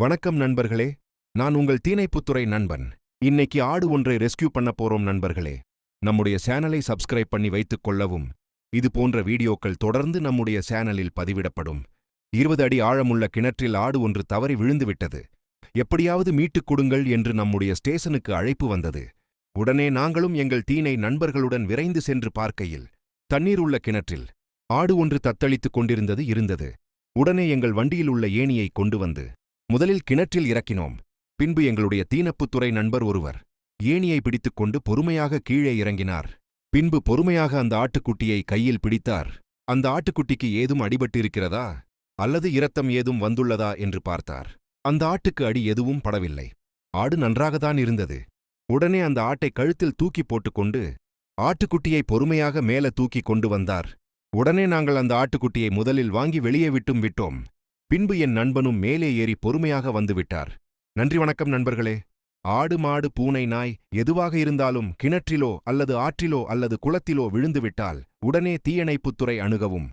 வணக்கம் நண்பர்களே, நான் உங்கள் தீனைப்புத்துறை நண்பன். இன்னைக்கு ஆடு ஒன்றை ரெஸ்கியூ பண்ண போறோம் நண்பர்களே. நம்முடைய சேனலை சப்ஸ்கிரைப் பண்ணி வைத்துக் கொள்ளவும். இது போன்ற வீடியோக்கள் தொடர்ந்து நம்முடைய சேனலில் பதிவிடப்படும். 20 அடி ஆழமுள்ள கிணற்றில் ஆடு ஒன்று தவறி விழுந்துவிட்டது. எப்படியாவது மீட்டுக் கொடுங்கள் என்று நம்முடைய ஸ்டேஷனுக்கு அழைப்பு வந்தது. உடனே நாங்களும் எங்கள் தீனை நண்பர்களுடன் விரைந்து சென்று பார்க்கையில் தண்ணீர் உள்ள கிணற்றில் ஆடு ஒன்று தத்தளித்துக் கொண்டிருந்தது. உடனே எங்கள் வண்டியில் உள்ள ஏணியை கொண்டு வந்து முதலில் கிணற்றில் இறக்கினோம். பின்பு எங்களுடைய தீனப்புத்துறை நண்பர் ஒருவர் ஏணியை பிடித்துக்கொண்டு பொறுமையாக கீழே இறங்கினார். பின்பு பொறுமையாக அந்த ஆட்டுக்குட்டியை கையில் பிடித்தார். அந்த ஆட்டுக்குட்டிக்கு ஏதும் அடிபட்டிருக்கிறதா அல்லது இரத்தம் ஏதும் வந்துள்ளதா என்று பார்த்தார். அந்த ஆட்டுக்கு அடி எதுவும் படவில்லை. ஆடு நன்றாகத்தான் இருந்தது. உடனே அந்த ஆட்டை கழுத்தில் தூக்கி போட்டுக்கொண்டு ஆட்டுக்குட்டியை பொறுமையாக மேலே தூக்கி கொண்டு வந்தார். உடனே நாங்கள் அந்த ஆட்டுக்குட்டியை முதலில் வாங்கி வெளியே விட்டோம். பின்பு என் நண்பனும் மேலே ஏறி பொறுமையாக வந்துவிட்டார். நன்றி வணக்கம் நண்பர்களே. ஆடு மாடு பூனை நாய் எதுவாக இருந்தாலும் கிணற்றிலோ அல்லது ஆற்றிலோ அல்லது குளத்திலோ விழுந்துவிட்டால் உடனே தீயணைப்புத்துறை அணுகவும்.